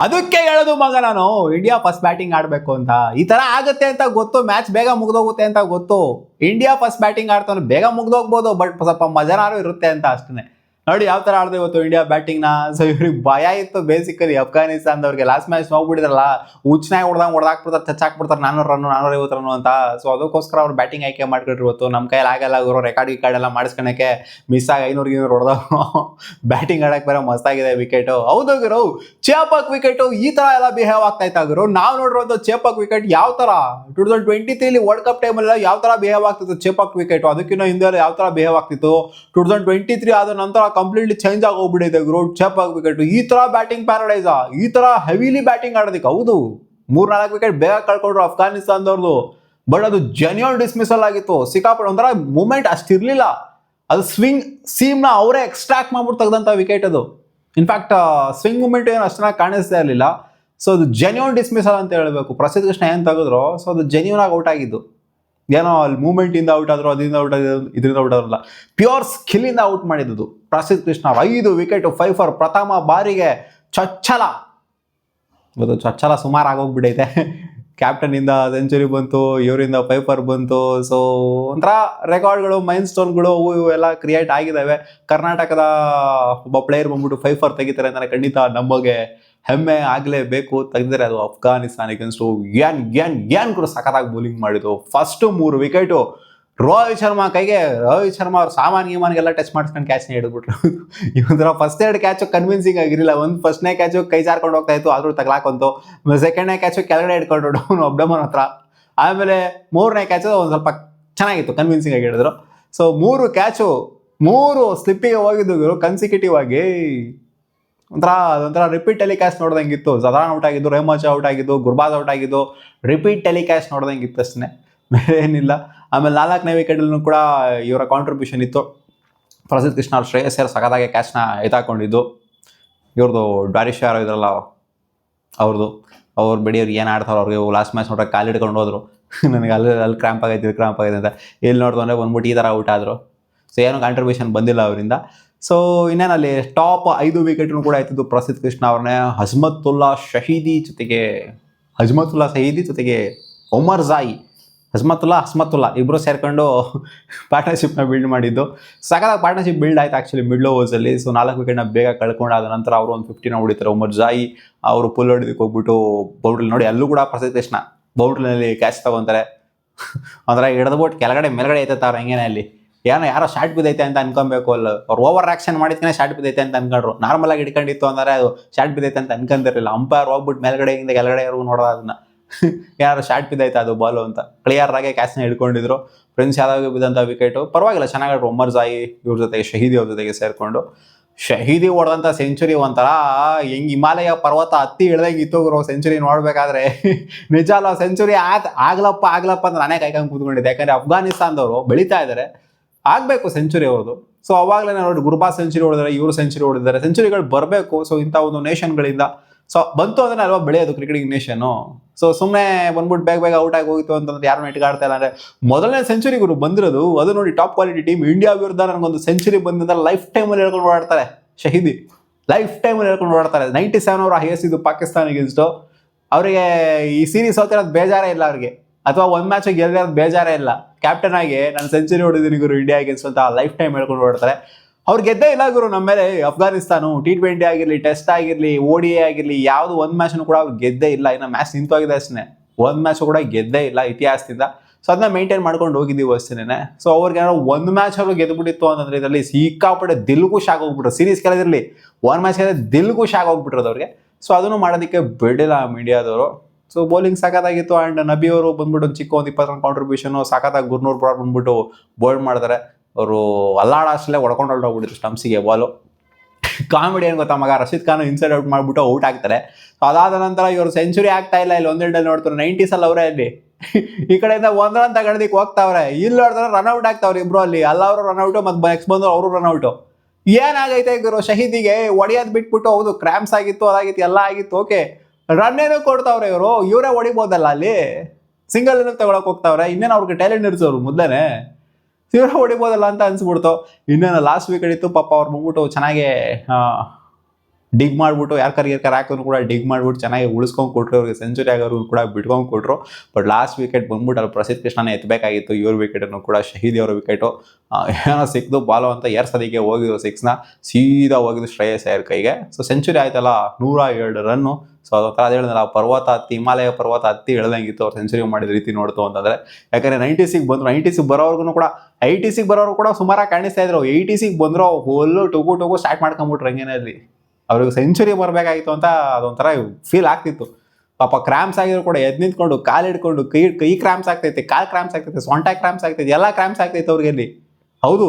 ಅದಕ್ಕೆ ಹೇಳೋದು ಮಗ ನಾನು ಇಂಡಿಯಾ ಫಸ್ಟ್ ಬ್ಯಾಟಿಂಗ್ ಆಡಬೇಕು ಅಂತ. ಈ ತರ ಆಗುತ್ತೆ ಅಂತ ಗೊತ್ತು, ಮ್ಯಾಚ್ ಬೇಗ ಮುಗ್ದೋಗುತ್ತೆ ಅಂತ ಗೊತ್ತು. ಇಂಡಿಯಾ ಫಸ್ಟ್ ಬ್ಯಾಟಿಂಗ್ ಆಡ್ತಾನೆ ಬೇಗ ಮುಗ್ದೋಗ್ಬೋದು, ಬಟ್ ಸ್ವಲ್ಪ ಮಜಾನಾರು ಇರುತ್ತೆ ಅಂತ ಅಷ್ಟೇ. ನೋಡಿ ಯಾವ ತರ ಆಡ್ದೆ ಇವತ್ತು ಇಂಡಿಯಾ ಬ್ಯಾಟಿಂಗ್ ನ. ಸೊ ಇವ್ರಿಗೆ ಭಯ ಇತ್ತು ಬೇಸಿಕಲಿ ಅಫ್ಘಾನಿಸ್ತಾನದವ್ರಿಗೆ. ಲಾಸ್ಟ್ ಮ್ಯಾಚ್ ನೋಡ್ಬಿಟ್ಟಿದ್ರಲ್ಲ, ಹುಚ್ಚನಾಗಿ ಹೊಡೆದಾಕ್ಬಿಡ್ತಾರೆ, ಟಚ್ ಹಾಕ್ಬಿಡ್ತಾರೆ 400 ರನ್ 450 ರನ್ ಅಂತ. ಸೊ ಅದಕ್ಕೋಸ್ಕರ ಅವ್ರು ಬ್ಯಾಟಿಂಗ್ ಆಯ್ಕೆ ಮಾಡ್ಕೊಂಡ್ರು ಇವತ್ತು. ನಮ್ಮ ಕೈಯಲ್ಲಿ ಆಗಲ್ಲ ಗುರು, ರೆಕಾರ್ಡ್ ಎಲ್ಲ ಮಾಡಿಸ್ಕೊಳಕ್ಕೆ. ಮಿಸ್ ಆಗಿ 500 ಹೊಡೆದವ್ರು. ಬ್ಯಾಟಿಂಗ್ ಆಡಕ್ ಬೇರೆ ಮಸ್ತಾಗಿದೆ ವಿಕೆಟ್. ಹೌದು ಗುರು, ಚೇಪಕ್ ವಿಕೆಟ್ ಈ ತರ ಎಲ್ಲ ಬಿಹೇವ್ ಆಗ್ತಾ ಇತ್ತ ಗುರು. ನಾವು ನೋಡಿರೋದು ಚೇಪಕ್ ವಿಕೆಟ್ ಯಾವ ತರ 2023 ವರ್ಲ್ಡ್ ಕಪ್ ಟೈಮ್ ಎಲ್ಲ ಯಾವ ತರ ಬಿಹೇವ್ ಆಗ್ತಿತ್ತು ಚೇಪಕ್ ವಿಕೆಟ್. ಅದಕ್ಕಿಂತ ಹಿಂದೆ ಯಾವ ತರ ಬಿಹೇವ್ ಆಗ್ತಿತ್ತು 2023 ಆದ ನಂತರ ಕಂಪ್ಲೀಟ್ಲಿ ಚೇಂಜ್ ಆಗಿ ಹೋಗ್ಬಿಟ್ಟಿದೆ ಗುರು ಚೇಪಕ್ ವಿಕೆಟ್. ಈ ತರ ಬ್ಯಾಟಿಂಗ್ ಪ್ಯಾರಡೈಸ್, ಈ ತರ ಹೆವಿಲಿ ಬ್ಯಾಟಿಂಗ್ ಆಡೋದಕ್ಕೆ. ಹೌದು 3-4 ವಿಕೆಟ್ ಬೇಗ ಕಳ್ಕೊಂಡ್ರು ಅಫ್ಘಾನಿಸ್ತಾನದವ್ರದ್ದು, ಬಟ್ ಅದು ಜೆನ್ಯೂನ್ ಡಿಸ್ಮಿಸಲ್ ಆಗಿತ್ತು. ಸಿಕ್ಕಾಪಟ್ಟೆ ಒಂಥರ ಮೂಮೆಂಟ್ ಅಷ್ಟಿರ್ಲಿಲ್ಲ. ಅದು ಸ್ವಿಂಗ್ ಸೀಮ್ ನ ಅವರೇ ಎಕ್ಸ್ಟ್ರಾಕ್ಟ್ ಮಾಡ್ಬಿಟ್ಟು ತೆಗೆದಂತ ವಿಕೆಟ್ ಅದು. ಇನ್ಫ್ಯಾಕ್ಟ್ ಸ್ವಿಂಗ್ ಮೂಮೆಂಟ್ ಏನು ಅಷ್ಟನ್ನ ಕಾಣಿಸ್ತಾ ಇರಲಿಲ್ಲ. ಸೊ ಅದು ಜೆನ್ಯೂನ್ ಡಿಸ್ಮಿಸಲ್ ಅಂತ ಹೇಳಬೇಕು. ಪ್ರಸಿದ್ಧ ಕೃಷ್ಣ ಏನ್ ತೆಗೆದ್ರು, ಸೊ ಅದು ಜೆನ್ಯೂನ್ ಆಗಿ ಔಟ್ ಆಗಿದ್ದು. ಏನೋ ಅಲ್ಲಿ ಮೂವ್ಮೆಂಟ್ ಇಂದ ಔಟ್ ಆದ್ರು, ಅದರಿಂದ ಔಟ್ ಆಗಿದ್ದು, ಇದರಿಂದ ಔಟ್ ಆದ್ರಲ್ಲ, ಪ್ಯೂರ್ ಸ್ಕಿಲ್ ಇಂದ ಔಟ್ ಮಾಡಿದ್ದು ಪ್ರಸಿದ್ಧ ಕೃಷ್ಣ. 5 ವಿಕೆಟ್ 5 ಫಾರ್ ಪ್ರಥಮ ಬಾರಿಗೆ ಚೊಚ್ಚಲ. ಇವತ್ತು ಚೊಚ್ಚಲ ಸುಮಾರು ಆಗೋಗ್ಬಿಟ್ಟೈತೆ. ಕ್ಯಾಪ್ಟನ್ ಇಂದ ಸೆಂಚುರಿ ಬಂತು, ಇವರಿಂದ 5 ಫಾರ್ ಬಂತು. ಸೊ ಒಂಥರ ರೆಕಾರ್ಡ್ಗಳು, ಮೈನ್ ಸ್ಟೋನ್ಗಳು ಇವು ಎಲ್ಲ ಕ್ರಿಯೇಟ್ ಆಗಿದ್ದಾವೆ. ಕರ್ನಾಟಕದ ಒಬ್ಬ ಪ್ಲೇಯರ್ ಬಂದ್ಬಿಟ್ಟು 5 ಫಾರ್ ತೆಗಿತಾರೆ ಅಂದರೆ ಖಂಡಿತ ನಮಗೆ ಹೆಮ್ಮೆ ಆಗಲೇಬೇಕು. ತೆಗೆದರೆ ಅದು ಅಫ್ಘಾನಿಸ್ತಾನ ಅಗೇನ್ಸ್ಟ್ ಏನ್ ಕೂಡ ಸಖತ್ತಾಗಿ ಬೌಲಿಂಗ್ ಮಾಡಿದ್ದು. ಫಸ್ಟ್ 3 ವಿಕೆಟು ರೋಹಿತ್ ಶರ್ಮಾ ಕೈಗೆ. ರೋಹಿತ್ ಶರ್ಮಾ ಅವ್ರು ಸಾಮಾನ್ಗೆಲ್ಲ ಟಚ್ ಮಾಡ್ಕೊಂಡು ಕ್ಯಾಚ್ನ ಹಿಡಿದ್ಬಿಟ್ರು. ಇವಂದ್ರ ಫಸ್ಟ್ 2 ಕ್ಯಾಚು ಕನ್ವಿನ್ಸಿಂಗ್ ಆಗಿರಲಿಲ್ಲ. ಒಂದು ಫಸ್ಟ್ನೇ ಕ್ಯಾಚು ಕೈ ಜಾರ್ಕೊಂಡು ಹೋಗ್ತಾ ಇತ್ತು, ಆದ್ರೂ ತಗ್ಲಾಕೊಂತು. ಸೆಕೆಂಡ್ನೇ ಕ್ಯಾಚು ಕೆಳಗಡೆ ಹಿಡ್ಕೊಂಡು ಡೌನ್ ಅಬ್ಡಮನ್ ಹತ್ರ. ಆಮೇಲೆ 3ನೇ ಕ್ಯಾಚು ಒಂದು ಸ್ವಲ್ಪ ಚೆನ್ನಾಗಿತ್ತು, ಕನ್ವಿನ್ಸಿಂಗ್ ಆಗಿ ಹಿಡಿದ್ರು. ಸೊ 3 ಕ್ಯಾಚು 3 ಸ್ಲಿಪ್ಪಿಗೆ ಹೋಗಿದ್ದು ಕನ್ಸಿಕ್ಯೂಟಿವ್ ಆಗಿ. ಒಂಥರ ರಿಪೀಟ್ ಟೆಲಿಕಾಸ್ಟ್ ನೋಡ್ದಂಗಿತ್ತು. ಜದಾನ್ ಔಟ್ ಆಗಿದ್ದು, ರೆಹಮಾಚ್ ಔಟ್ ಆಗಿದ್ದು, ಗುರ್ಬಾಜ್ ಔಟ್ ಆಗಿದ್ದು, ರಿಪೀಟ್ ಟೆಲಿಕಾಸ್ಟ್ ನೋಡ್ದಂಗಿತ್ತು ಅಷ್ಟೇ, ಬೇರೆ ಏನಿಲ್ಲ. ಆಮೇಲೆ 4ನೇ ವಿಕೆಟಲ್ಲೂ ಕೂಡ ಇವರ ಕಾಂಟ್ರಿಬ್ಯೂಷನ್ ಇತ್ತು. ಪ್ರಸಿದ್ಧ ಕೃಷ್ಣ ಅವ್ರು ಶ್ರೇಯಸ್ ಅಯ್ಯರ್ ಸಖತ್ತಾಗಿ ಕ್ಯಾಚ್ನ ಎತ್ತಾಕೊಂಡಿದ್ದು. ಇವ್ರದ್ದು ಡ್ವಾರಿಶ್ ಯಾರೋ ಇದ್ರಲ್ಲ ಅವ್ರದ್ದು, ಅವ್ರು ಬಿಡಿ ಅವ್ರು ಏನು ಆಡ್ತಾರೋ ಅವ್ರಿಗೆ ಲಾಸ್ಟ್ ಮ್ಯಾಚ್ ನೋಡ್ರೆ ಕಾಲು ಹಿಡ್ಕೊಂಡು ಹೋದ್ರು. ನನಗೆ ಅಲ್ಲಿ ಕ್ರ್ಯಾಂಪ್ ಆಗೈತೆ ಅಂತ. ಇಲ್ಲಿ ನೋಡಿದ್ರೆ ಬಂದ್ಬಿಟ್ಟು ಈ ಥರ ಔಟ್ ಆದರು. ಸೊ ಏನೂ ಕಾಂಟ್ರಿಬ್ಯೂಷನ್ ಬಂದಿಲ್ಲ ಅವರಿಂದ. ಸೊ ಇನ್ನೇನಲ್ಲಿ ಟಾಪ್ 5 ವಿಕೆಟ್ನು ಕೂಡ ಆಯ್ತಿದ್ದು ಪ್ರಸಿದ್ಧ ಕೃಷ್ಣ ಅವ್ರನ್ನೇ. ಹಜ್ಮತುಲ್ಲಾ ಶಹೀದಿ ಜೊತೆಗೆ ಒಮರ್ ಜಾಯಿ. ಹಸ್ಮತುಲ್ಲಾ ಇಬ್ಬರು ಸೇರ್ಕೊಂಡು ಪಾರ್ಟ್ನರ್ಶಿಪ್ನ ಬಿಲ್ಡ್ ಮಾಡಿದ್ದು. ಸಖತ್ತಾಗಿ ಪಾರ್ಟ್ನರ್ಶಿಪ್ ಬಿಲ್ಡ್ ಆಯ್ತು ಆ್ಯಕ್ಚುಲಿ ಮಿಡ್ಲ್ ಓವರ್ಸಲ್ಲಿ. ಸೊ 4 ವಿಕೆಟ್ನ ಬೇಗ ಕಳ್ಕೊಂಡಾದ ನಂತರ ಅವರು ಒಂದು 50ನ ಹೊಡಿತಾರೆ. ಒಮರ್ ಜಾಯಿ ಅವರು ಪುಲ್ ಹೊಡಿದಕ್ಕೆ ಹೋಗ್ಬಿಟ್ಟು ಬೌಂಡ್ರಿ ನೋಡಿ, ಅಲ್ಲೂ ಕೂಡ ಪ್ರಸಿದ್ಧ ಕೃಷ್ಣ ಬೌಂಡ್ರಿನಲ್ಲಿ ಕ್ಯಾಚ್ ತಗೊಂತಾರೆ. ಅಂದ್ರೆ ಹಿಡಿದ್ಬಿಟ್ಟು ಕೆಳಗಡೆ ಮೇಲ್ಗಡೆ ಐತೈತೆ ಅವ್ರು ಹೆಂಗೇನೆ ಅಲ್ಲಿ. ಯಾರೋ ಶಾರ್ಟ್ ಬಿದ್ದೈತೆ ಅಂತ ಅನ್ಕೊಬೇಕು. ಅಲ್ಲ ಅವ್ರು ಓವರ್ ಆಕ್ಷನ್ ಮಾಡಿದ್ಕೆ ಶಾರ್ಟ್ ಬಿದ್ದೈತೆ ಅಂತ ಅನ್ಕೊಂಡ್ರು. ನಾರ್ಮಲ್ ಆಗಿ ಹಿಡ್ಕೊಂಡಿತ್ತು ಅಂದ್ರೆ ಅದು ಶಾರ್ಟ್ ಬಿದ್ದೈತೆ ಅಂತ ಅನ್ಕೊಂಡಿರಲಿಲ್ಲ. ಅಂಪೈರ್ ಹೋಗ್ಬಿಟ್ಟು ಮೇಲ್ಗಡೆಯಿಂದ ಕೆಳಗಡೆ ನೋಡೋದು ಅದನ್ನ. ಯಾರು ಶಾರ್ಟ್ ಬಿದ್ದೈತೆ ಅದು ಬಾಲು ಅಂತ ಕ್ಲಿಯರ್ ಆಗಿ ಕ್ಯಾಚ್ನ ಹಿಡ್ಕೊಂಡಿದ್ರು. ಪ್ರಿನ್ಸ್ ಯಾದವ್ಗೆ ಬಿದ್ದಂಥ ವಿಕೆಟು ಪರವಾಗಿಲ್ಲ, ಚೆನ್ನಾಗಿ ಒಮರ್ ಜಾಯಿ ಇವ್ರ ಜೊತೆಗೆ ಶಹೀದಿ ಅವ್ರ ಜೊತೆಗೆ ಸೇರಿಕೊಂಡು ಶಹೀದಿ ಹೊಡೆದಂಥ ಸೆಂಚುರಿ ಒಂಥರ ಹೆಂಗೆ ಹಿಮಾಲಯ ಪರ್ವತ ಹತ್ತಿ ಇಳ್ದಂಗೆ ಇತ್ತು ಗುರು. ಸೆಂಚುರಿ ನೋಡ್ಬೇಕಾದ್ರೆ ನಿಜ ಅಲ್ಲ, ಸೆಂಚುರಿ ಆಗ್ಲಪ್ಪ ಅಂತ ನಾನೇ ಕಾಯ್ಕೊಂಡು ಕೂತ್ಕೊಂಡಿದ್ದೆ. ಯಾಕಂದ್ರೆ ಅಫ್ಘಾನಿಸ್ತಾನದವರು ಬೆಳೀತಾ ಇದ್ದಾರೆ, ಆಗಬೇಕು ಸೆಂಚುರಿ ಅವ್ರದ್ದು. ಸೊ ಅವಾಗಲೇ ನೋಡಿ ಗುರ್ಬಾಜ್ ಸೆಂಚುರಿ ಹೊಡೆದಾರೆ, ಇವರು ಸೆಂಚುರಿ ಹೊಡೆದಿದ್ದಾರೆ. ಸೆಂಚುರಿಗಳು ಬರಬೇಕು. ಸೊ ಇಂಥ ಒಂದು ನೇಷನ್ಗಳಿಂದ ಸೊ ಬಂತು ಅಂದ್ರೆ ಅಲ್ವಾ ಬೆಳೆಯೋದು ಕ್ರಿಕೆಟಿಂಗ್ ನೇಷನ್ನು. ಸೊ ಸುಮ್ಮನೆ ಬಂದ್ಬಿಟ್ಟು ಬೇಗ ಔಟ್ ಆಗಿ ಹೋಗಿತ್ತು ಅಂತಂದ್ರೆ ಯಾರು ಇಟ್ಕಾಡ್ತಾ ಇಲ್ಲ. ಅಂದರೆ ಮೊದಲನೇ ಸೆಂಚುರಿ ಗುರು ಬಂದಿರೋದು ಅದು ನೋಡಿ. ಟಾಪ್ ಕ್ವಾಲಿಟಿ ಟೀಮ್ ಇಂಡಿಯಾ ವಿರುದ್ಧ ನನಗೊಂದು ಸೆಂಚುರಿ ಬಂದಿದ್ದ ಲೈಫ್ ಟೈಮಲ್ಲಿ ಹೇಳ್ಕೊಂಡು ಓಡಾಡ್ತಾರೆ ಶಹೀದಿ. ಲೈಫ್ ಟೈಮಲ್ಲಿ ಹೇಳ್ಕೊಂಡು ಓಡಾಡ್ತಾರೆ. 97 ಅವರ ಹೈಯೆಸ್ಟ್ ಇದು ಪಾಕಿಸ್ತಾನ ಅಗೇನ್ಸ್ಟ್. ಅವರಿಗೆ ಈ ಸೀರೀಸ್ ಹೋಗ್ತಿರೋದು ಬೇಜಾರೇ ಇಲ್ಲ ಅವ್ರಿಗೆ, ಅಥವಾ ಒಂದು ಮ್ಯಾಚ್ ಗೆಲ್ದಿರೋದು ಬೇಜಾರೇ ಇಲ್ಲ. ಕ್ಯಾಪ್ಟನ್ ಆಗಿ ನಾನು ಸೆಂಚುರಿ ಹೊಡಿದೀನಿ ಗುರು ಇಂಡಿಯಾ ಅಗೇನ್ಸ್ಟ್ ಅಂತ ಲೈಫ್ ಟೈಮ್ ಹೇಳ್ಕೊಂಡು ಓಡ್ತಾರೆ. ಅವ್ರು ಗೆದ್ದೇ ಇಲ್ಲ ಗುರು ನಮ್ಮ ಮೇಲೆ ಅಫ್ಘಾನಿಸ್ತಾನ. T20 ಆಗಿರಲಿ, ಟೆಸ್ಟ್ ಆಗಿರಲಿ, ODI ಆಗಿರಲಿ, ಯಾವುದು ಒಂದು ಮ್ಯಾಚ್ನು ಕೂಡ ಅವ್ರು ಗೆದ್ದೇ ಇಲ್ಲ. ಇನ್ನು ಮ್ಯಾಚ್ ನಿಂತೋಗಿದೆ ಅಷ್ಟೇ, ಒಂದು ಮ್ಯಾಚ್ ಕೂಡ ಗೆದ್ದೇ ಇಲ್ಲ ಇತಿಹಾಸದಿಂದ. ಸೊ ಅದನ್ನ ಮೇಂಟೈನ್ ಮಾಡ್ಕೊಂಡು ಹೋಗಿದ್ದೀವಿ ಅಷ್ಟೇನೆ. ಸೊ ಅವ್ರಿಗೆ ಏನೋ ಒಂದು ಮ್ಯಾಚ್ ಅವರು ಗೆದ್ದುಬಿಟ್ಟಿತ್ತು ಅಂತಂದ್ರೆ ಇದರಲ್ಲಿ ಸಿಕ್ಕಾಪಟ್ಟೆ ದಿಲ್ಗೂ ಶಾಕ್ ಹೋಗ್ಬಿಟ್ರು. ಸೀರೀಸ್ ಗೆಲ್ಲದಿರಲಿ, ಒಂದು ಮ್ಯಾಚ್ ಗೆದ್ದರೆ ದಿಲ್ಗೂ ಶಾಕ್ ಹೋಗ್ಬಿಟ್ಟಿರೋದು ಅವ್ರಿಗೆ. ಸೊ ಅದನ್ನು ಮಾಡೋದಕ್ಕೆ ಬಿಡಿಲ್ಲ ಇಂಡಿಯಾದವರು. ಸೊ ಬೌಲಿಂಗ್ ಸಖತ್ತಾಗಿತ್ತು. ಆ್ಯಂಡ್ ನಬಿ ಅವರು ಬಂದ್ಬಿಟ್ಟು ಒಂದು ಚಿಕ್ಕ ಒಂದು 20 ರನ್ ಕಾಂಟ್ರಿಬ್ಯೂಷನು ಸಖತ್ತಾಗಿ ಗುರ್ನೂರ್ ಬ್ರಾಡ್ ಬಂದ್ಬಿಟ್ಟು ಬೋಲ್ಡ್ ಮಾಡ್ತಾರೆ. ಅವರು ಅಲ್ಲಾಡಷ್ಟಲ್ಲೇ ಹೊಡ್ಕೊಂಡು ಹೊರಟೋಗ್ಬಿಟ್ಟಿತ್ತು ಸ್ಟಂಪ್ಸಿಗೆ ಬಾಲು. ಕಾಮಿಡಿ ಏನು ಗೊತ್ತಾ ಮಗ, ರಶೀದ್ ಖಾನ್ ಇನ್ಸೈಡ್ ಔಟ್ ಮಾಡಿಬಿಟ್ಟು ಔಟ್ ಆಗ್ತಾರೆ. ಸೊ ಅದಾದ ನಂತರ ಇವರು ಸೆಂಚುರಿ ಆಗ್ತಾ ಇಲ್ಲ. ಇಲ್ಲಿ ಒಂದೆರಡಲ್ಲಿ ನೋಡ್ತಾರೆ 90s ಅವರೇ ಅಲ್ಲಿ ಈ ಕಡೆಯಿಂದ 1 ರನ್ ತಗೊಳೋದಕ್ಕೆ ಹೋಗ್ತಾವ್ರೆ. ಇಲ್ಲಿ ನೋಡಿದ್ರೆ ರನ್ಔಟ್ ಆಗ್ತಾವ್ರೆ ಇಬ್ರು ಅಲ್ಲಿ. ಅಲ್ಲವರು ರನ್ಔಟು ಮತ್ತು ನೆಕ್ಸ್ಟ್ ಬಂದು ಅವರು ರನ್ಔಟು. ಏನಾಗೈತೆ ಗುರು ಶಹೀದಿಗೆ ಹೊಡಿಯೋದು ಬಿಟ್ಬಿಟ್ಟು. ಹೌದು ಕ್ರ್ಯಾಂಪ್ಸ್ ಆಗಿತ್ತು, ಅದಾಗಿತ್ತು, ಎಲ್ಲ ಆಗಿತ್ತು, ಓಕೆ. ರನ್ ಏನೋ ಕೊಡ್ತಾವ್ರೆ ಇವರು. ಇವರೇ ಹೊಡಿಬೋದಲ್ಲ ಅಲ್ಲಿ. ಸಿಂಗಲ್ ಏನೋ ತಗೊಳಕ್ ಹೋಗ್ತಾವ್ರೆ. ಇನ್ನೇನು ಅವ್ರಿಗೆ ಟ್ಯಾಲೆಂಟ್ ಇರ್ಸೋರು ಮೊದಲೇ, ಇವರೇ ಹೊಡಿಬೋದಲ್ಲ ಅಂತ ಅನ್ಸ್ಬಿಡ್ತು. ಇನ್ನೇನು ಲಾಸ್ಟ್ ವಿಕೆಟ್ ಇತ್ತು ಪಾಪ. ಅವ್ರು ಬಂದ್ಬಿಟ್ಟು ಚೆನ್ನಾಗೇ ಡಿಗ್ ಮಾಡಿಬಿಟ್ಟು ಯಾರ್ಕರ್ ಹಾಕಿದ್ರು ಕೂಡ ಡಿಗ್ ಮಾಡಿಬಿಟ್ಟು ಚೆನ್ನಾಗಿ ಉಳಿಸ್ಕೊಂಡು ಕೊಟ್ಟರು, ಅವ್ರಿಗೆ ಸೆಂಚುರಿ ಆಗೋರು ಕೂಡ ಬಿಟ್ಕೊಂಡು ಕೊಟ್ಟರು. ಬಟ್ ಲಾಸ್ಟ್ ವಿಕೆಟ್ ಬಂದ್ಬಿಟ್ಟು ಅಲ್ಲಿ ಪ್ರಸಿದ್ಧ ಕೃಷ್ಣನೇ ಎತ್ತಬೇಕಾಗಿತ್ತು ಇವ್ರ ವಿಕೆಟನ್ನು ಕೂಡ, ಶಹೀದಿ ಅವರ ವಿಕೆಟು. ಏನೋ ಸಿಕ್ದು ಬಾಲು ಅಂತ ಸದಿಗೆ ಹೋಗಿದ್ರು 6ನ, ಸೀದಾ ಹೋಗಿದ್ದು ಶ್ರೇಯಸ್ ಅಯ್ಯರ್ ಕೈಗೆ. ಸೊ ಸೆಂಚುರಿ ಆಯ್ತಲ್ಲ, 102 ರನ್ನು. ಸೊ ಅದೊಂಥರ ಅದು ಹೇಳಿದ್ನಲ್ಲ, ಪರ್ವತ ಹತ್ತಿ, ಹಿಮಾಲಯ ಪರ್ವತ ಹತ್ತಿ ಹೇಳ್ದಂಗಿತ್ತು ಅವ್ರು ಸೆಂಚುರಿ ಮಾಡಿದ ರೀತಿ ನೋಡ್ತು ಅಂತಂದರೆ. ಯಾಕಂದರೆ 90ಗೆ ಬಂದರು, 90ಗೆ ಬರೋರ್ಗು ಕೂಡ 80ಗೆ ಬರೋರು ಕೂಡ ಸುಮಾರಾಗಿ ಕಾಣಿಸ್ತಾ ಇದ್ರು. 80ಗೆ ಬಂದರು ಫುಲ್ಲು ಟುಗು ಸ್ಟಾರ್ಟ್ ಮಾಡ್ಕೊಂಬಿಟ್ರು ರಂಗೇನಲ್ಲಿ. ಅವ್ರಿಗೆ ಸೆಂಚುರಿ ಬರಬೇಕಾಗಿತ್ತು ಅಂತ ಅದೊಂಥರ ಫೀಲ್ ಆಗ್ತಿತ್ತು. ಪಾಪ ಕ್ರಾಮ್ಸ್ ಆಗಿದ್ರು ಕೂಡ ಎದ್ದು ನಿಂತ್ಕೊಂಡು ಕಾಲು ಹಿಡ್ಕೊಂಡು ಕೈ ಕ್ರಾಮ್ಸ್ ಆಗ್ತೈತೆ, ಕಾಲು ಕ್ರಾಮ್ಸ್ ಆಗ್ತೈತೆ, ಸೊಂಟ ಕ್ರಾಮ್ಸ್ ಆಗ್ತೈತೆ, ಎಲ್ಲ ಕ್ರಾಮ್ಸ್ ಆಗ್ತೈತೆ ಅವ್ರಿಗೆ ಅಲ್ಲಿ. ಹೌದು,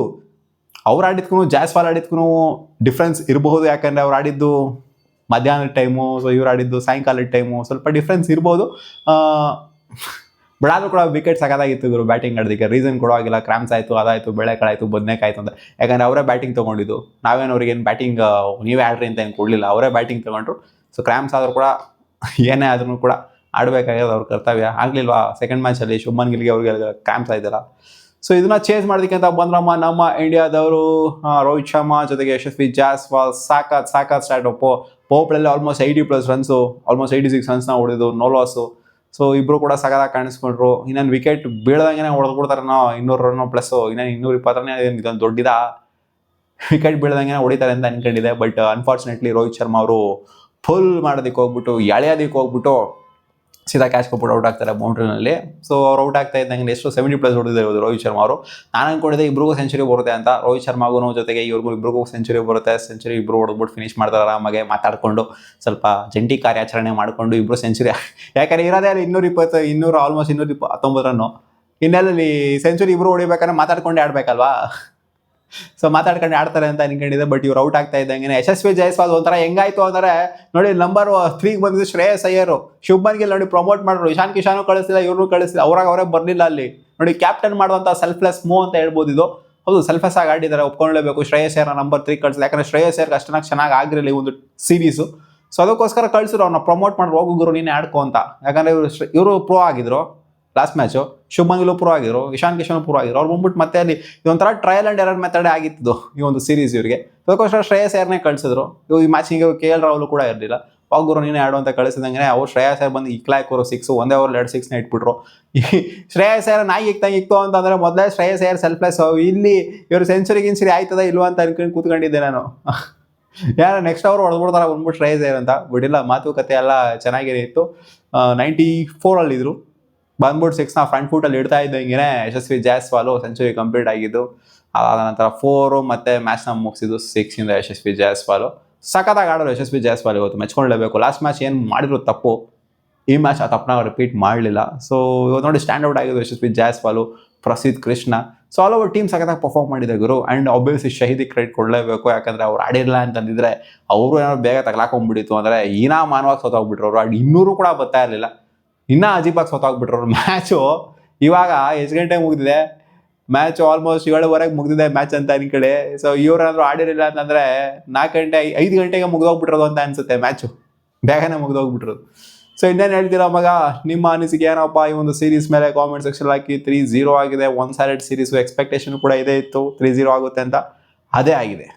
ಅವ್ರು ಆಡಿದ್ಕೂ ಜಾಸ್ವಾಲ್ ಆಡಿದ್ಕೂ ಡಿಫ್ರೆನ್ಸ್ ಇರಬಹುದು. ಯಾಕಂದರೆ ಅವ್ರು ಆಡಿದ್ದು ಮಧ್ಯಾಹ್ನದ ಟೈಮು, ಸೊ ಇವ್ರು ಆಡಿದ್ದು ಸಾಯಂಕಾಲದ ಟೈಮು, ಸ್ವಲ್ಪ ಡಿಫ್ರೆನ್ಸ್ ಇರ್ಬೋದು. ಬಟ್ ಆದರೂ ಕೂಡ ವಿಕೆಟ್ ಸಗದಾಗಿತ್ತು ಇವರು ಬ್ಯಾಟಿಂಗ್ ಆಡೋದಕ್ಕೆ. ರೀಸನ್ ಕೊಡೋವಾಗಿಲ್ಲ, ಕ್ರಾಮ್ಸ್ ಆಯಿತು, ಅದಾಯಿತು, ಬೆಳೆಕಾಳಾಯಿತು, ಬದನೇಕಾಯ್ತು ಅಂತ. ಯಾಕಂದರೆ ಅವರೇ ಬ್ಯಾಟಿಂಗ್ ತೊಗೊಂಡಿದ್ದು, ನಾವೇನು ಅವ್ರಿಗೇನು ಬ್ಯಾಟಿಂಗ್ ನೀವೇ ಆಡ್ರಿ ಅಂತ ಏನು ಕೊಡಲಿಲ್ಲ, ಅವರೇ ಬ್ಯಾಟಿಂಗ್ ತೊಗೊಂಡ್ರು. ಸೊ ಕ್ರಾಮ್ಸ್ ಆದರೂ ಕೂಡ ಏನೇ ಆದ್ರೂ ಕೂಡ ಆಡಬೇಕಾಗಿರೋದು ಅವ್ರ ಕರ್ತವ್ಯ. ಆಗಲಿಲ್ವಾ ಸೆಕೆಂಡ್ ಮ್ಯಾಚಲ್ಲಿ ಶುಭ್ಮನ್ ಗಿಲ್ಗೆ ಅವ್ರಿಗೆ ಕ್ರಾಮ್ಸ್ ಆಯ್ತಲ್ಲ. ಸೊ ಇದನ್ನ ಚೇಂಜ್ ಮಾಡೋದಕ್ಕೆ ಅಂತ ಬಂದ್ರಮ್ಮ ನಮ್ಮ ಇಂಡಿಯಾದವರು. ರೋಹಿತ್ ಶರ್ಮಾ ಜೊತೆಗೆ ಯಶಸ್ವಿ ಜಾಸ್ವಾಲ್ ಸಾಕಾತ್ ಸ್ಟಾರ್ಟ್. ಪೋಪ್ಳಲ್ಲಿ ಆಲ್ಮೋಸ್ಟ್ 80+ ರನ್ಸು, ಆಲ್ಮೋಸ್ಟ್ 86 ರನ್ಸ್ನ ಹೊಡೆದು, ನೋ ಲಾಸು. ಸೊ ಇಬ್ಬರು ಕೂಡ ಸಗದಾಗಿ ಕಾಣಿಸ್ಕೊಂಡ್ರು. ಇನ್ನೇನು ವಿಕೆಟ್ ಬೀಳ್ದಂಗೆ ಹೊಡೆದ್ಬಿಡ್ತಾರೆ, 200 ರನ್ನು ಪ್ಲಸ್ಸು, ಇನ್ನೇನು 220 ರನ್. ಇದೊಂದು ದೊಡ್ಡದ ವಿಕೆಟ್ ಬೀಳ್ದಂಗೆ ಹೊಡಿತಾರೆ ಅಂತ ಅನ್ಕೊಂಡಿದೆ. ಬಟ್ ಅನ್ಫಾರ್ಚುನೇಟ್ಲಿ ರೋಹಿತ್ ಶರ್ಮಾ ಅವರು ಫುಲ್ ಮಾಡೋದಕ್ಕೆ ಹೋಗ್ಬಿಟ್ಟು, ಎಳೆಯೋದಕ್ಕೆ ಹೋಗ್ಬಿಟ್ಟು ಸೀದಾ ಕ್ಯಾಚ್ ಕೊಟ್ಬಿಟ್ಟು ಔಟ್ ಆಗ್ತಾರೆ ಬೌಂಡ್ರಿನಲ್ಲಿ. ಸೊ ಅವ್ರು ಔಟ್ ಆಗ್ತಾ ಇದ್ದಂಗೆ ಎಷ್ಟು 70+ ಹೊಡೆದಿರೋದು ರೋಹಿತ್ ಶರ್ಮಾ ಅವರು. ನಾನು ಅನ್ಕೊಂಡಿದ್ದೆ ಇಬ್ರಿಗೂ ಸೆಂಚುರಿ ಬರುತ್ತೆ ಅಂತ, ರೋಹಿತ್ ಶರ್ಮಾಗೂ ಜೊತೆಗೆ ಇಬ್ರಿಗೂ ಸೆಂಚುರಿ ಬರುತ್ತೆ. ಸೆಂಚುರಿ ಇಬ್ರು ಹೊಡೆದ್ಬಿಟ್ಟು ಫಿನಿಶ್ ಮಾಡ್ತಾರೆ ಆರಾಮಾಗೆ, ಮಾತಾಡಿಕೊಂಡು ಸ್ವಲ್ಪ ಜಂಟಿ ಕಾರ್ಯಾಚರಣೆ ಮಾಡಿಕೊಂಡು ಇಬ್ರು ಸೆಂಚುರಿ. ಯಾಕಂದರೆ ಇರೋದೇ ಅಲ್ಲಿ 220 ಆಲ್ಮೋಸ್ಟ್ 219 ರನ್ನು. ಇನ್ನೆಲ್ಲಿ ಸೆಂಚುರಿ ಇಬ್ರು ಹೊಡಿಬೇಕಾದ್ರೆ ಮಾತಾಡ್ಕೊಂಡೇ ಆಡ್ಬೇಕಲ್ವಾ. ಸೊ ಮಾತಾಡ್ಕೊಂಡು ಆಡ್ತಾರೆ ಅಂತ ಅನ್ಕೊಂಡಿದ್ದೆ. ಬಟ್ ಇವ್ರು ಔಟ್ ಆಗ್ತಾ ಇದ್ದಂಗೆ ಯಶಸ್ವಿ ಜೈಸ್ವಾಲ್ ಒಂಥರ ಹೆಂಗಾಯ್ತು ಅಂದರೆ ನೋಡಿ, ನಂಬರ್ 3 ಬಂದಿದ್ದು ಶ್ರೇಯಸ್ ಅಯ್ಯರ್. ಶುಭ್ಮನ್ ಗಿಲ್ ನೋಡಿ ಪ್ರಮೋಟ್ ಮಾಡಿದ್ರು, ಇಶಾನ್ ಕಿಶಾನು ಕಳಿಸಿಲ್ಲ, ಇವ್ರನ್ನೂ ಕಳಿಸಿಲ್ಲ, ಅವರೇ ಬರಲಿಲ್ಲ ಅಲ್ಲಿ. ನೋಡಿ ಕ್ಯಾಪ್ಟನ್ ಮಾಡುವಂಥ ಸೆಲ್ಫ್ಲೆಸ್ ಮೂವ್ ಅಂತ ಹೇಳ್ಬೋದು ಇದು. ಹೌದು, ಸೆಲ್ಫ್ಲೆಸ್ ಆಗಿ ಆಡಿದ್ದಾರೆ, ಒಪ್ಕೊಳ್ಳೇಬೇಕು. ಶ್ರೇಯಸ್ ಅಯ್ಯರ್ ನಂಬರ್ 3 ಕಳಿಸಿಲ್ಲ, ಯಾಕಂದರೆ ಶ್ರೇಯಸ್ ಅಯ್ಯರ್ಗೆ ಅಷ್ಟನಾಗಿ ಚೆನ್ನಾಗಿ ಆಗಿರಲಿ ಒಂದು ಸೀರೀಸು. ಸೊ ಅದಕ್ಕೋಸ್ಕರ ಕಳಿಸಿದ್ರು, ಅವ್ರನ್ನ ಪ್ರಮೋಟ್ ಮಾಡಿ ಹೋಗುರು ನೀನೇ ಆಡ್ಕೊ ಅಂತ. ಯಾಕಂದರೆ ಇವರು ಪ್ರೋ ಆಗಿದ್ರು last match, Shubman Gill pro ಆಗಿದ್ರು, ಇಶಾನ್ ಕಿಶನ್ ಪ್ರೋ ಆಗಿದ್ರು. ಅವ್ರು ಬಂದ್ಬಿಟ್ಟು ಮತ್ತೆ ಅಲ್ಲಿ ಇದೊಂಥರ ಟ್ರಯಲ್ ಆ್ಯಂಡ್ ಎರರ್ ಮೆಥಡ್ ಆಗಿತ್ತು ಈ ಒಂದು ಸೀರೀಸ್ ಇವರಿಗೆ. ಅದಕ್ಕೋಸ್ಕರ ಶ್ರೇಯಸ್ ಅಯ್ಯರ್ನೇ ಕಳಿಸಿದ್ರು. ಈ ಮ್ಯಾಚಿಗೆ KL ರಾಹುಲ್ ಕೂಡ ಇರಲಿಲ್ಲ. ಹೋಗುರು ನೀನೇ ಆಡು ಅಂತ ಕಳಿಸಿದಂಗೆ ಅವ್ರು ಶ್ರೇಯಸ್ ಅಯ್ಯರ್ ಬಂದು ಇಕ್ಲಾಕೋರು 6, ಒಂದೇ ಓವರ್ 2 6ನ ಇಟ್ಬಿಟ್ರು. ಈ ಶ್ರೇಯಸ್ ಅಯ್ಯರ್ ನಾಯಿ ಇಕ್ತು ಅಂತಂದರೆ ಮೊದಲೇ ಶ್ರೇಯಸ್ ಅಯ್ಯರ್ ಸೆಲ್ಫ್ಲೆಸ್. ಇಲ್ಲಿ ಇವರು ಸೆಂಚುರಿ ಆಯ್ತದ ಇಲ್ವಾ ಅಂತ ಅನ್ಕೊಂಡು ಕೂತ್ಕೊಂಡಿದ್ದೆ ನಾನು. ಯಾರು ನೆಕ್ಸ್ಟ್ ಓವರ್ ಹೊಡೆದ್ಬಿಡ್ತಾರೆ ಬಂದ್ಬಿಟ್ಟು ಶ್ರೇಯಸ್ ಅಯ್ಯರ್ ಅಂತ. ಬಿಡಿಲ್ಲ, ಮಾತುಕತೆ ಎಲ್ಲ ಚೆನ್ನಾಗೇ ಇತ್ತು. 94 ಬಂದ್ಬಿಟ್ಟು 6ನ ಫ್ರಂಟ್ ಫೂಟಲ್ಲಿ ಇಡ್ತಾ ಇದ್ದಂಗೆ ಯಶಸ್ವಿ ಜಾಸ್ವಾಲು ಸೆಂಚುರಿ ಕಂಪ್ಲೀಟ್ ಆಗಿದ್ದು. ಅದಾದ ನಂತರ 4 ಮತ್ತು ಮ್ಯಾಚ್ನ ಮುಗಿಸಿದ್ದು 6ಇಂದ ಯಶಸ್ವಿ ಜಾಸ್ವಾಲು. ಸಖತ್ತಾಗಿ ಆಡೋರು ಯಶಸ್ವಿ ಜಾಸ್ವಾಲ್ ಇವತ್ತು, ಮೆಚ್ಕೊಳ್ಳೇಬೇಕು. ಲಾಸ್ಟ್ ಮ್ಯಾಚ್ ಏನು ಮಾಡಿದ್ರು ತಪ್ಪು, ಈ ಮ್ಯಾಚ್ ಆ ತಪ್ಪನ್ನ ರಿಪೀಟ್ ಮಾಡಲಿಲ್ಲ. ಸೊ ಇವತ್ತು ನೋಡಿ ಸ್ಟ್ಯಾಂಡ್ ಔಟ್ ಆಗಿದ್ದು ಯಶಸ್ವಿ ಜಾಸ್ವಾಲು, ಪ್ರಸಿದ್ಧ Krishna. So all over team ಸಖತ್ತಾಗಿ ಪರ್ಫಾರ್ಮ್ ಮಾಡಿದೆ ಗುರು. ಆ್ಯಂಡ್ ಆಬ್ವಿಯಸ್ಲಿ ಶಹೀದಿ ಕ್ರೆಡಿಟ್ ಕೊಡಲೇಬೇಕು. ಯಾಕಂದರೆ ಅವ್ರು ಆಡಿರಲಿಲ್ಲ ಅಂತಂದಿದ್ರೆ ಅವರು ಏನಾದ್ರು ಬೇಗ ತಗಲಾಕೊಂಡ್ಬಿಟ್ಟಿತ್ತು ಅಂದರೆ ಮಾನವಾಗಿ ಸೋತೋಗ್ಬಿಟ್ರು ಅವರು. ಆ್ಯಂಡ್ 200 ಕೂಡ ಬರ್ತಾ ಇರಲಿಲ್ಲ, ಇನ್ನೂ ಅಜೀಬಾಗಿ ಸೋತೋಗ್ಬಿಟ್ರು ಅವ್ರು. ಮ್ಯಾಚು ಇವಾಗ ಎಷ್ಟು ಗಂಟೆ ಮುಗಿದಿದೆ, ಮ್ಯಾಚು ಆಲ್ಮೋಸ್ಟ್ 7:15 ಮುಗಿದಿದೆ ಮ್ಯಾಚ್ ಅಂತ ಅನ್ಕಡೆ. ಸೊ ಇವ್ರೇನಾದ್ರು ಆಡಿರಲಿಲ್ಲ ಅಂತಂದರೆ 4 ಗಂಟೆ 5 ಗಂಟೆಗೆ ಮುಗಿದೋಗ್ಬಿಟ್ಟಿರೋದು ಅಂತ ಅನ್ಸುತ್ತೆ ಮ್ಯಾಚು, ಬೇಗನೆ ಮುಗಿದೋಗ್ಬಿಟ್ಟಿರೋದು. ಸೊ ಇನ್ನೇನು ಹೇಳ್ತೀರಾ ಮಗ, ನಿಮ್ಮ ಅನಿಸಿಕೆ ಏನಪ್ಪ ಈ ಒಂದು ಸೀರೀಸ್ ಮೇಲೆ ಕಾಮೆಂಟ್ ಸೆಕ್ಷನ್ ಹಾಕಿ. 3-0 ಆಗಿದೆ, 1 ಸೈಡೆಡ್ ಸೀರೀಸು. ಎಕ್ಸ್ಪೆಕ್ಟೇಷನ್ ಕೂಡ ಇದೇ ಇತ್ತು 3-0 ಆಗುತ್ತೆ ಅಂತ, ಅದೇ ಆಗಿದೆ.